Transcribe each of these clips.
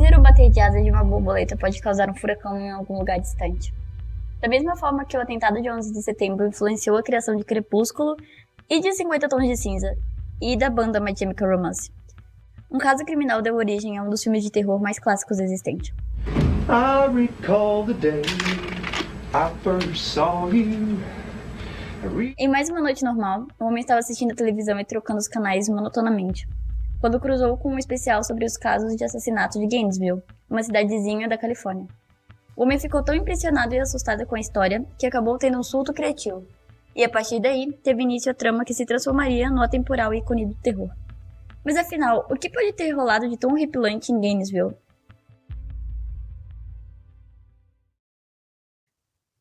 mísero bater de asas de uma borboleta pode causar um furacão em algum lugar distante. Da mesma forma que o atentado de 11 de setembro influenciou a criação de Crepúsculo e de 50 Tons de Cinza, e da banda My Chemical Romance. Um caso criminal deu origem a um dos filmes de terror mais clássicos existentes. I recall the day I first saw you. Em mais uma noite normal, o homem estava assistindo a televisão e trocando os canais monotonamente, quando cruzou com um especial sobre os casos de assassinato de Gainesville, uma cidadezinha da Califórnia. O homem ficou tão impressionado e assustado com a história que acabou tendo um surto criativo, e a partir daí teve início a trama que se transformaria no atemporal ícone do terror. Mas afinal, o que pode ter rolado de tão horripilante em Gainesville?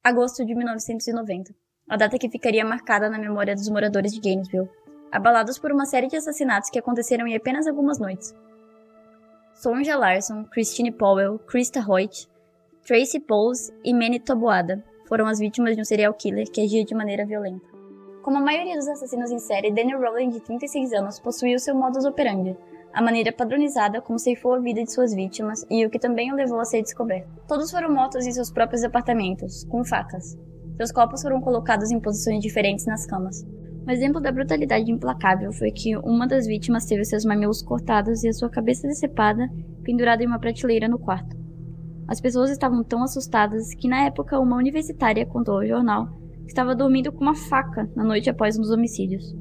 Agosto de 1990, a data que ficaria marcada na memória dos moradores de Gainesville, abalados por uma série de assassinatos que aconteceram em apenas algumas noites. Sonja Larson, Christine Powell, Krista Hoyt, Tracy Pauls e Manny Taboada foram as vítimas de um serial killer que agia de maneira violenta. Como a maioria dos assassinos em série, Danny Rowland, de 36 anos, possuía o seu modus operandi, a maneira padronizada como ceifou a vida de suas vítimas e o que também o levou a ser descoberto. Todos foram mortos em seus próprios apartamentos, com facas. Seus corpos foram colocados em posições diferentes nas camas. Um exemplo da brutalidade implacável foi que uma das vítimas teve seus mamilos cortados e a sua cabeça decepada, pendurada em uma prateleira no quarto. As pessoas estavam tão assustadas que, na época, uma universitária contou ao jornal que estava dormindo com uma faca na noite após um dos homicídios.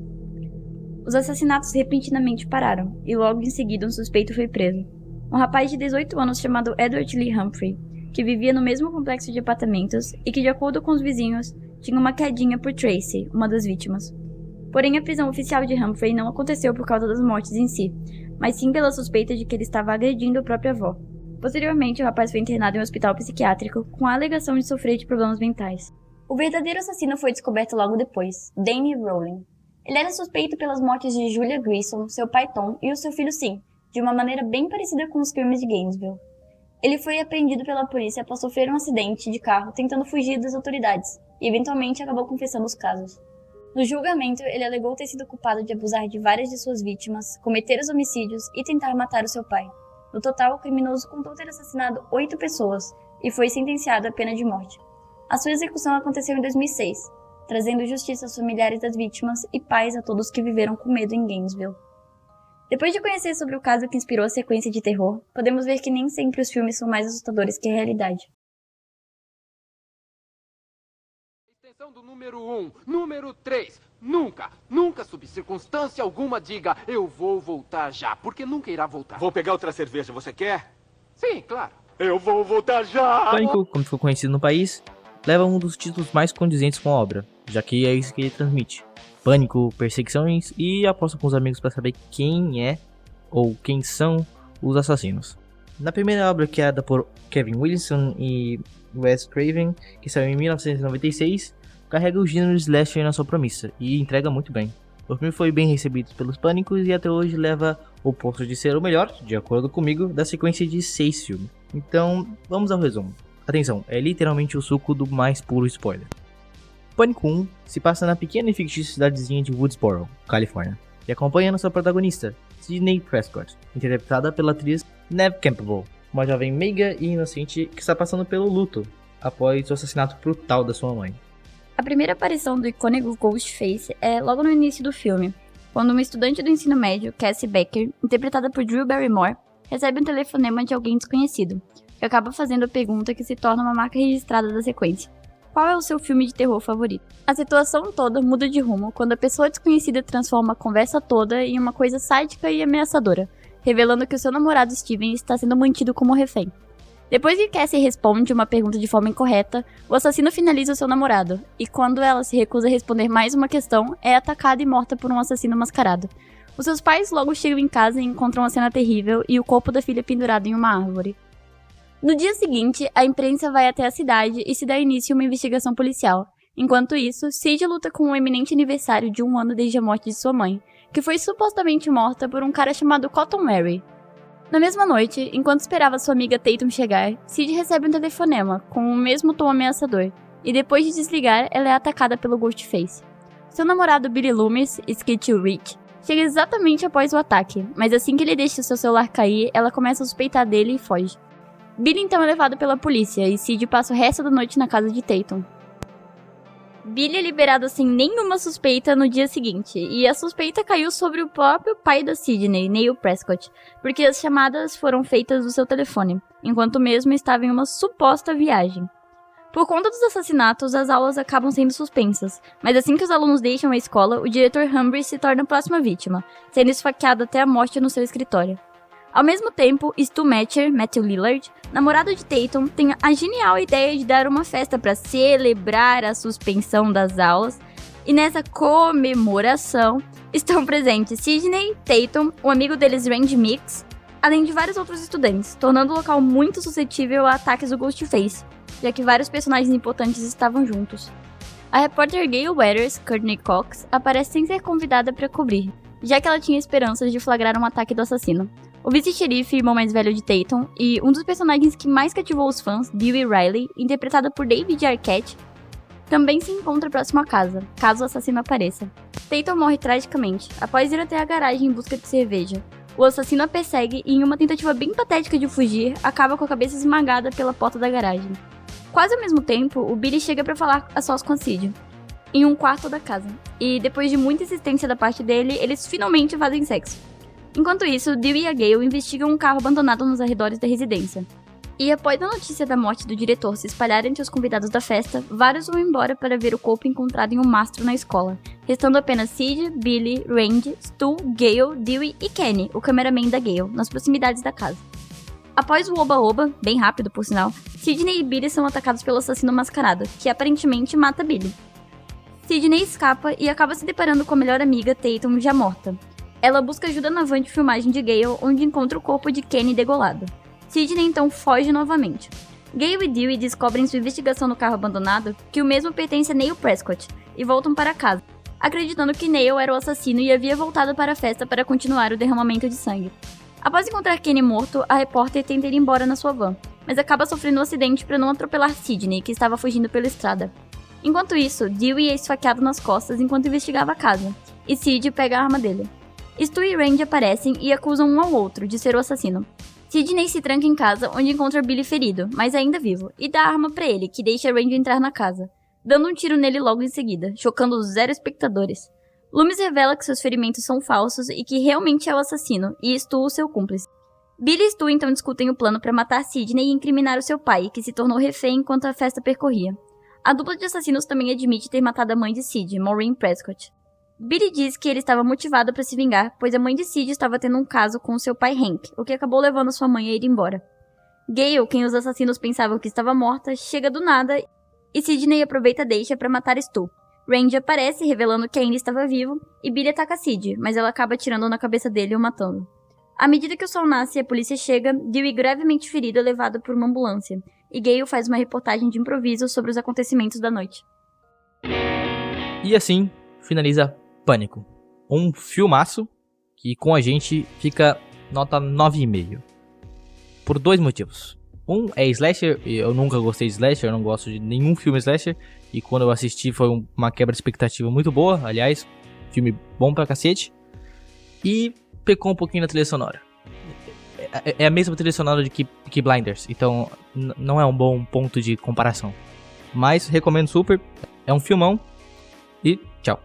Os assassinatos repentinamente pararam, e logo em seguida um suspeito foi preso. Um rapaz de 18 anos chamado Edward Lee Humphrey, que vivia no mesmo complexo de apartamentos e que, de acordo com os vizinhos, tinha uma quedinha por Tracy, uma das vítimas. Porém, a prisão oficial de Humphrey não aconteceu por causa das mortes em si, mas sim pela suspeita de que ele estava agredindo a própria avó. Posteriormente, o rapaz foi internado em um hospital psiquiátrico com a alegação de sofrer de problemas mentais. O verdadeiro assassino foi descoberto logo depois, Danny Rowland. Ele era suspeito pelas mortes de Julia Grissom, seu pai Tom e o seu filho Sim, de uma maneira bem parecida com os crimes de Gainesville. Ele foi apreendido pela polícia após sofrer um acidente de carro tentando fugir das autoridades, e eventualmente acabou confessando os casos. No julgamento, ele alegou ter sido culpado de abusar de várias de suas vítimas, cometer os homicídios e tentar matar o seu pai. No total, o criminoso contou ter assassinado 8 pessoas e foi sentenciado à pena de morte. A sua execução aconteceu em 2006, trazendo justiça aos familiares das vítimas e paz a todos que viveram com medo em Gainesville. Depois de conhecer sobre o caso que inspirou a sequência de terror, podemos ver que nem sempre os filmes são mais assustadores que a realidade. Extensão do número 1, número 3. Nunca, sob circunstância alguma, diga eu vou voltar já, porque nunca irá voltar. Vou pegar outra cerveja, você quer? Sim, claro. Eu vou voltar já! Pânico, como ficou conhecido no país, leva um dos títulos mais condizentes com a obra, já que é isso que ele transmite. Pânico, perseguições e aposta com os amigos para saber quem é ou quem são os assassinos. Na primeira obra, criada por Kevin Williamson e Wes Craven, que saiu em 1996, carrega o gênero slasher na sua promissa e entrega muito bem. O filme foi bem recebido pelos pânicos e até hoje leva o posto de ser o melhor, de acordo comigo, da sequência de 6 filmes. Então, vamos ao resumo. Atenção, é literalmente o suco do mais puro spoiler. Pânico 1 se passa na pequena e fictícia cidadezinha de Woodsboro, Califórnia, e acompanha nossa protagonista, Sidney Prescott, interpretada pela atriz Neve Campbell, uma jovem meiga e inocente que está passando pelo luto após o assassinato brutal da sua mãe. A primeira aparição do icônico Ghostface é logo no início do filme, quando uma estudante do ensino médio, Cassie Becker, interpretada por Drew Barrymore, recebe um telefonema de alguém desconhecido, que acaba fazendo a pergunta que se torna uma marca registrada da sequência. Qual é o seu filme de terror favorito? A situação toda muda de rumo quando a pessoa desconhecida transforma a conversa toda em uma coisa sádica e ameaçadora, revelando que o seu namorado Steven está sendo mantido como refém. Depois que Cassie responde uma pergunta de forma incorreta, o assassino finaliza o seu namorado, e quando ela se recusa a responder mais uma questão, é atacada e morta por um assassino mascarado. Os seus pais logo chegam em casa e encontram uma cena terrível e o corpo da filha pendurado em uma árvore. No dia seguinte, a imprensa vai até a cidade e se dá início a uma investigação policial. Enquanto isso, Sid luta com o iminente aniversário de 1 ano desde a morte de sua mãe, que foi supostamente morta por um cara chamado Cotton Mary. Na mesma noite, enquanto esperava sua amiga Tatum chegar, Sid recebe um telefonema, com o mesmo tom ameaçador, e depois de desligar, ela é atacada pelo Ghostface. Seu namorado Billy Loomis, Skitty Rick, Chega exatamente após o ataque, mas assim que ele deixa seu celular cair, ela começa a suspeitar dele e foge. Billy então é levado pela polícia e Sid passa o resto da noite na casa de Tatum. Billy é liberado sem nenhuma suspeita no dia seguinte, e a suspeita caiu sobre o próprio pai da Sidney, Neil Prescott, porque as chamadas foram feitas do seu telefone, enquanto o mesmo estava em uma suposta viagem. Por conta dos assassinatos, as aulas acabam sendo suspensas, mas assim que os alunos deixam a escola, o diretor Humphrey se torna a próxima vítima, sendo esfaqueado até a morte no seu escritório. Ao mesmo tempo, Stu Matcher, Matthew Lillard, namorado de Tatum, tem a genial ideia de dar uma festa para celebrar a suspensão das aulas, e nessa comemoração estão presentes Sidney, Tatum, o amigo deles Randy Mix, além de vários outros estudantes, tornando o local muito suscetível a ataques do Ghostface, já que vários personagens importantes estavam juntos. A repórter Gayle Weathers, Courtney Cox, aparece sem ser convidada para cobrir, já que ela tinha esperanças de flagrar um ataque do assassino. O vice-xerife, irmão mais velho de Tatum, e um dos personagens que mais cativou os fãs, Dewey Riley, interpretada por David Arquette, também se encontra próximo à casa, caso o assassino apareça. Tatum morre tragicamente, após ir até a garagem em busca de cerveja. O assassino a persegue e, em uma tentativa bem patética de fugir, acaba com a cabeça esmagada pela porta da garagem. Quase ao mesmo tempo, o Billy chega para falar a sós com a Sid, em um quarto da casa, e depois de muita insistência da parte dele, eles finalmente fazem sexo. Enquanto isso, Dewey e a Gayle investigam um carro abandonado nos arredores da residência. E após a notícia da morte do diretor se espalhar entre os convidados da festa, vários vão embora para ver o corpo encontrado em um mastro na escola, restando apenas Sid, Billy, Randy, Stu, Gayle, Dewey e Kenny, o cameraman da Gayle, nas proximidades da casa. Após o oba-oba, bem rápido por sinal, Sidney e Billy são atacados pelo assassino mascarado, que aparentemente mata Billy. Sidney escapa e acaba se deparando com a melhor amiga Tatum já morta. Ela busca ajuda na van de filmagem de Gayle, onde encontra o corpo de Kenny degolado. Sidney então foge novamente. Gayle e Dewey descobrem sua investigação no carro abandonado que o mesmo pertence a Neil Prescott e voltam para casa, acreditando que Neil era o assassino e havia voltado para a festa para continuar o derramamento de sangue. Após encontrar Kenny morto, a repórter tenta ir embora na sua van, mas acaba sofrendo um acidente para não atropelar Sidney, que estava fugindo pela estrada. Enquanto isso, Dewey é esfaqueado nas costas enquanto investigava a casa, e Sid pega a arma dele. Stu e Randy aparecem e acusam um ao outro de ser o assassino. Sidney se tranca em casa, onde encontra Billy ferido, mas ainda vivo, e dá a arma pra ele, que deixa Randy entrar na casa, dando um tiro nele logo em seguida, chocando os 0 espectadores. Loomis revela que seus ferimentos são falsos e que realmente é o assassino, e Stu o seu cúmplice. Billy e Stu então discutem o plano para matar Sidney e incriminar o seu pai, que se tornou refém enquanto a festa percorria. A dupla de assassinos também admite ter matado a mãe de Sid, Maureen Prescott. Billy diz que ele estava motivado para se vingar, pois a mãe de Sid estava tendo um caso com seu pai Hank, o que acabou levando sua mãe a ir embora. Gayle, quem os assassinos pensavam que estava morta, chega do nada e Sidney aproveita a deixa para matar Stu. Randy aparece, revelando que ainda estava vivo, e Billy ataca Sid, mas ela acaba atirando na cabeça dele e o matando. À medida que o sol nasce e a polícia chega, Dewey, gravemente ferido, é levado por uma ambulância, e Gayle faz uma reportagem de improviso sobre os acontecimentos da noite. E assim finaliza Pânico, um filmaço que com a gente fica nota 9,5. Por 2 motivos. Um é slasher, e eu nunca gostei de slasher, eu não gosto de nenhum filme slasher, e quando eu assisti foi uma quebra de expectativa muito boa, aliás, filme bom pra cacete, e pecou um pouquinho na trilha sonora. É a mesma trilha sonora de Peaky Blinders, então não é um bom ponto de comparação. Mas recomendo super, é um filmão, e tchau.